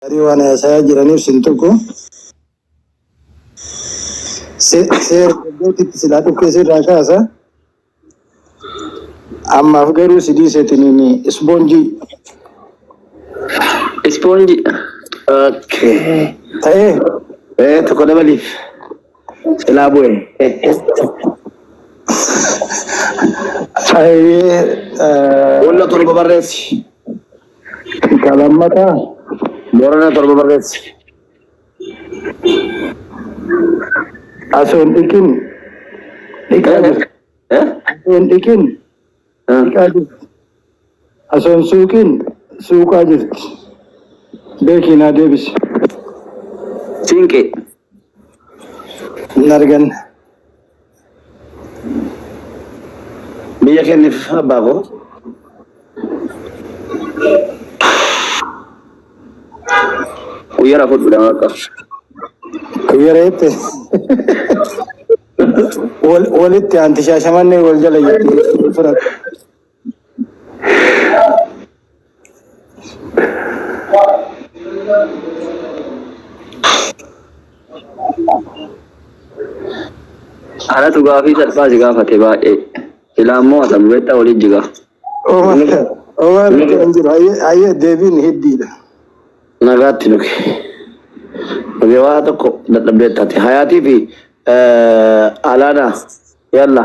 Ariwana saya jirani sintuku ser silatu kesi rakasa amma fugaru sidi setinini spongy okay to koda bali selabu wala torba barresi kalamata Morana torba barresi ason ikin ason sukin suka jirt bekina debis cinque nargan biya kenif bago uyara fut bilang ka kuyarete walitti anti shashamanne wal jala yitti furat ana tu gafi salfa jiga fate ba ilamo asambeta wali jiga Omar anjir aye devin hiddila nagati nuke bagaimana kok datang betati hayati fi alana yalla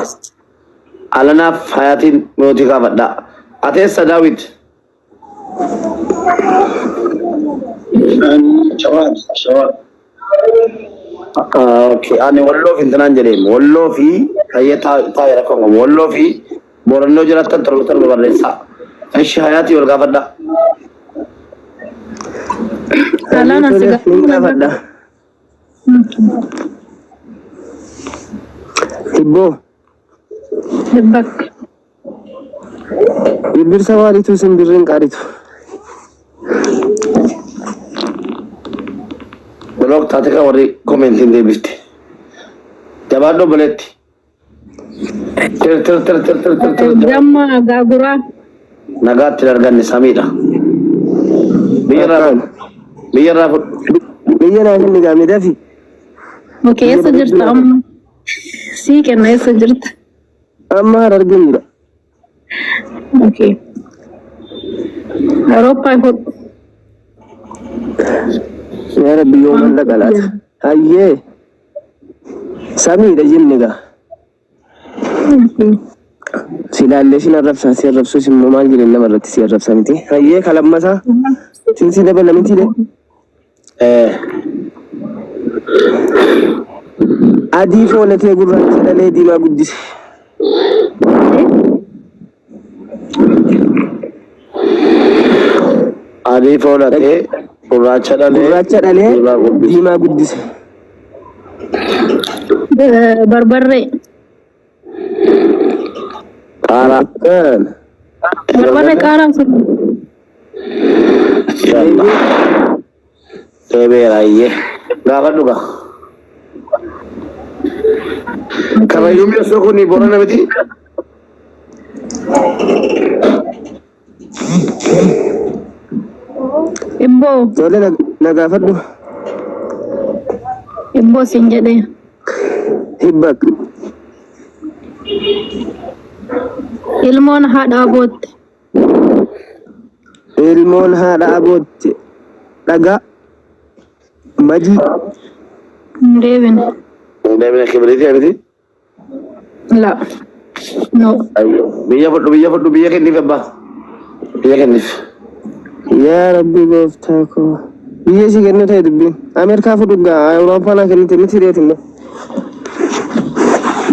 alana hayatin motika badda atesa David shawab okay ani wallo fi tanan jere wallo fi hayata tayara ko wallo fi boranno jaratan tarbatar barresa ايش حياتي ولا قافدا alana siga قافدا ibo debak ibir sawari tu sembirin kari tu blog tate ka wari commenting de bisti jabado boletti ter jamma gagura nagat terganti samira biyara ini kami dafi okay yasa jirta amma si kana yasa jirta amma rargin okay Europa hot ya rabbi yawman lagalat ayye samira jinniga silalle sina rafsa si rafsu sim mal gile na marati si rafsa miti ayye kalamasa sin sine bella miti de adi fo le te gurra dale di ma guddis adi fo le te gurra dale di ma guddis barbarre Karakan barbarre karam Insyaallah tebe raiye gawa duga kama yumi soko ni borana beti imbo dole na gafadu imbo sinjade hibak ilmon hada abot daga maji Devin kibriti abeti la no ayo biya kenif abba biya kenif ya rabbi goftako biya si kenif tay dubbi amerika fuduga europa na kenif miti retin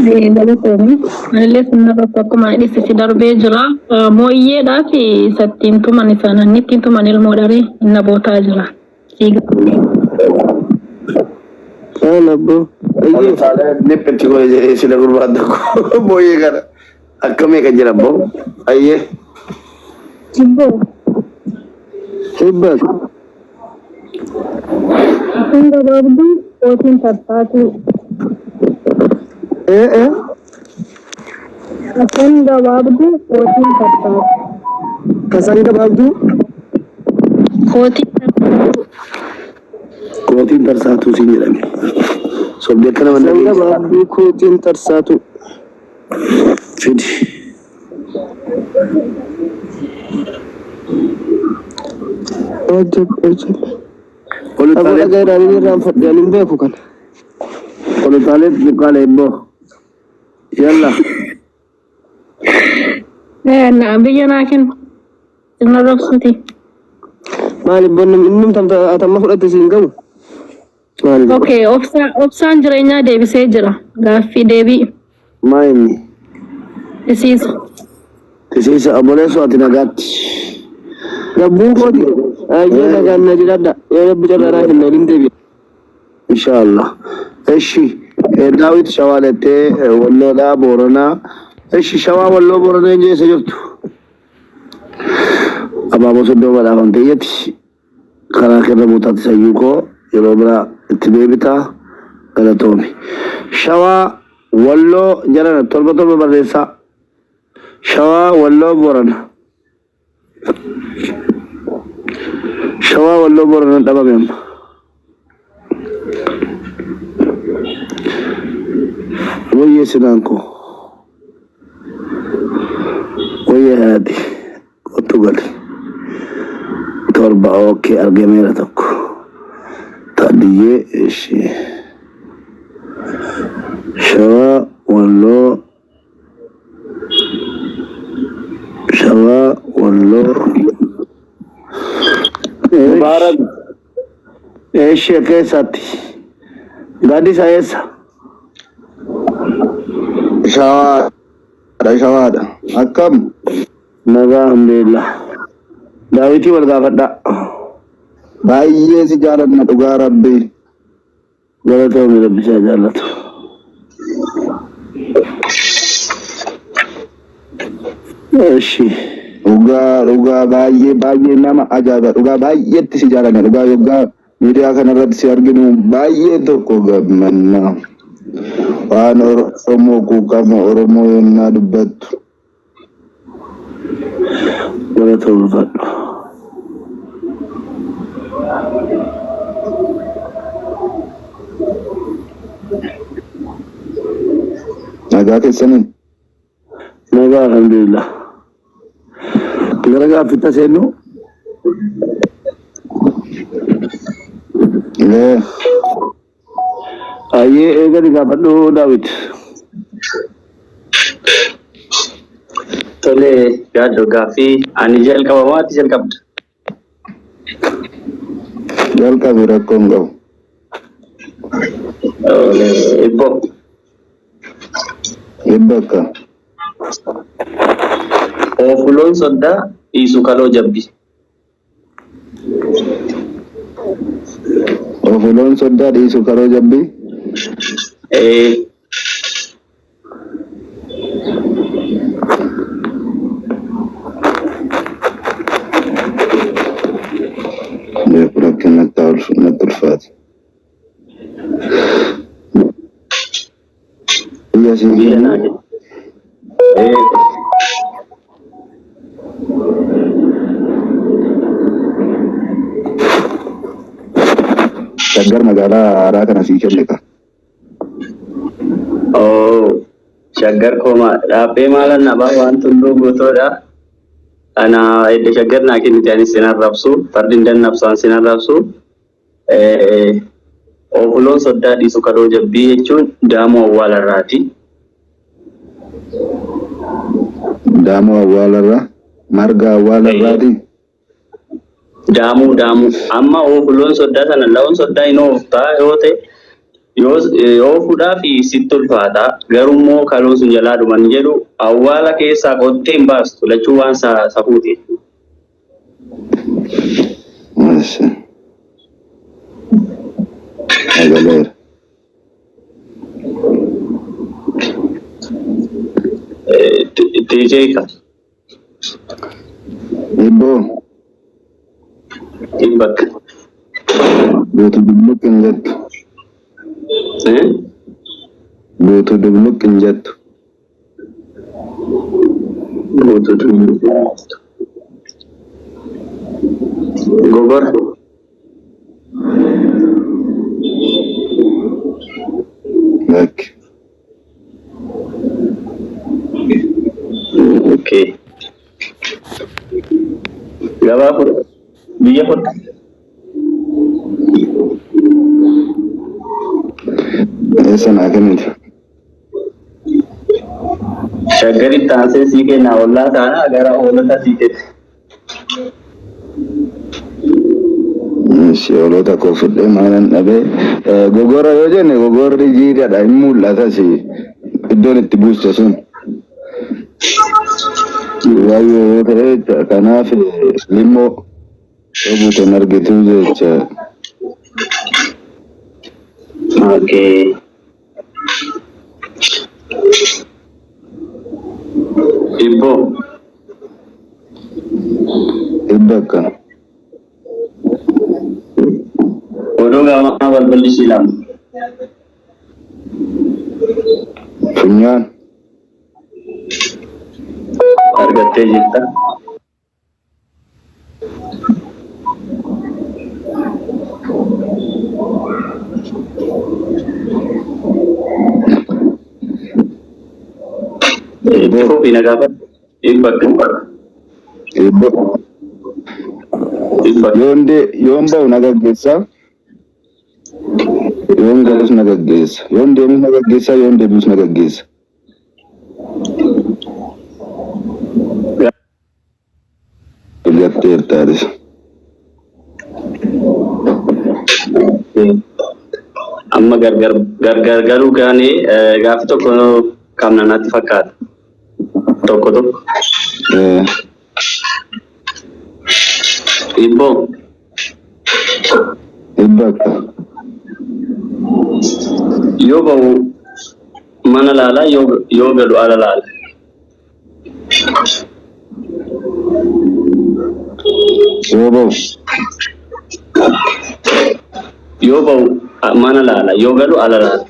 galatomi alle sunna ko ma di si darbe jira moye da fi sattin to man sana nitin to man ilmo dare na bota jira siga nabbo ayye sala ne petti ko je sila gurbad ko moye gara akame ka jira bo ayye imbo hibak inda babdu otin tapatu Kasanga babdu otin tapatu kasanga babdu otin tapatu kootiin tarsaatu siin jedhame. Sobdee kana Sanga baabbii kootiin tarsaatu. fidi. Ajab. Olu Aku taalee lagi dari Ramford dan Imbe bukan. bukaan eebboo. Yalla. Na biyya naa kennu. Sirna rabsuuti. Maali bonnum innum tamma fudhatte siin qabu. Maali? Okay, obsaan jireenyaa deebisee jira. Gaaffii deebii Maa inni? isiisa. Tisiisa obboleessoo ati nagaatti. Gabbuu kooti. Ayyee nagaan na jiraadha. Yoo rabbi carraaraa kenna waliin deebi'a. Inshallah. Eshi daawit shawaalettee walloodhaa booranaa. Eshi shawaa walloo booranaa jeessa jirtu. Abaaboo soddoo badhaafamtee jetti. Karaa kirra buutaatti sayyuu koo yeroo biraa itti deebitaa galatoomi. Shawaa walloo jarana torba barreessaa. Shawaa walloo boorana. Shawaa walloo boorana dhabame amma. Wayye sinanko. Wayye haati. Kottu gali. Torba ookee argameera tokko. Tadiyyee ishee. Shawaa walloo. Shawaa walloo. Mubarak. Ishee keessatti. Gaaddisa eessa? Shawaadha. Akkam Nagaa alhamdulillah. Daawitii wal gaafadhaa. baay'ee si jaalanna dhugaa rabbii. Galatoomi rabbisaa jaallatu. Eshi. Dhugaa baay'ee nama ajaa'iba. Dhugaa baay'eetti si jaalanna. Dhugaa yoggaa miidiyaa kanarratti si arginu baay'ee tokko gammanna. Waan Oromoo quuqama Oromoo yennaa dubbattu. Galatoomi fadhu. Nagaa keessanii Nagaa alhamdulillah. Gara gaaffitta seennu. Ayyee eegani gaafadhu Daawit. Tole yaaddo gaaffii ani jalqaba maatti jalqabda. jalqabi rakkoon qabu. Ibbo Ibbakka oofuloon soddaa dhiisu kaloo jabbi. ofuloon soddaa dhiisu kaloo jabbii. Rakkinatti ulfaate. Biyya Biyya siin naa jedhu. Shaggar magaalaa haaraa kana sii kenne ka. Shaggar koomaa dhaabbee maalan nabaa waan tulluu gootoodha. Ana edda shaggar naa kennite ani sinan rabsu fardin dannabsaan sinan rabsu. Oofuloon soddaa dhiisu kaloo jabbii jechuun daamoo awwaalarraati. Daamoo awwaalarraa marga awwaalarraati. Daamuu amma oofuloon soddaa sana la'oon soddaa hin ooftaa yoo ta'e yoo fuudhaa fi sitti ulfaata garummoo kaloo sun jalaa dhuman jedhu awwaala keessaa qottee hin baastu lachuu waan safuuti. Masa. Agaleera. Tiijeeka Ibboo dhibbakka. guutu dubluq hin jettu. Guutu dubluq hin jettu. Gobor gabaa fudhu biyya fudhu. Sana keniti. Shaggari taasise sii kennaa ollaa taana gara oolota sii kenne. Si olota ko fudhe maalan dhabe gogora yoo jenne gogorri jiidhaadha hin mul'ata si iddoon itti buuste sun. Waayee yoo ta'e kanaaf limmoo yoo buuteen argitu jecha. Okay. Ibu. Ibaka. Odoo gama balballi silam. Funyaan. Argattee jirta. Ibu pinagapan. Ibak. Ibak. Yomba unagaggeessa. Yoon galus nagaggeessa. Yoon deemus nagaggeessa. Yoon deebus nagaggeessa. Gattee taaris. Amma gargaru gaani gaafi tokko kamna natti fakkaata. Tokko. Ibbo. Ibaka. Yoo ba'u mana laala yoo galu ala laala. Yoo ba'u mana laala yoo galu ala laala.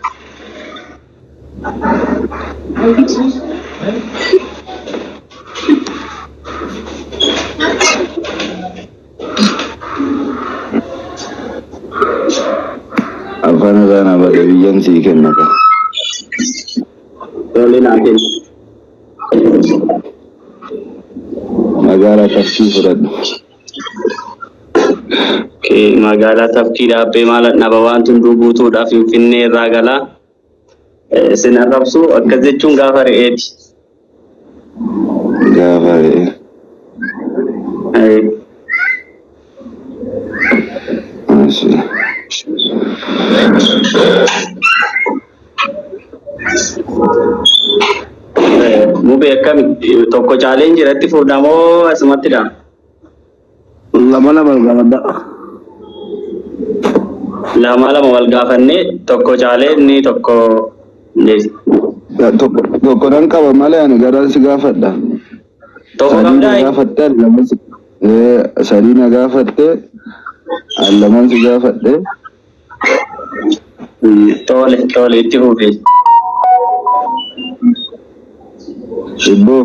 Afaan sana pada biyan sih kenapa? Boleh nanti. Magala tafsir surat. Okay, magala tafsir apa malat nabawan tundu butuh dah finne ragala. Senarapsu akazet cunga fare eti. Gafare. Masih. Mube kami toko challenge irratti fudhamoo asumatti dha. Lama Lama wal gaafanne tokko challenge ni tokko Tokko nan qaba malee ani garan si gaafadha. Tokko qabdaa. Gaafatte sadii na gaafatte lamaan si gaafadhe. Tole itti fufi. Ibbo.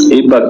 Ibak.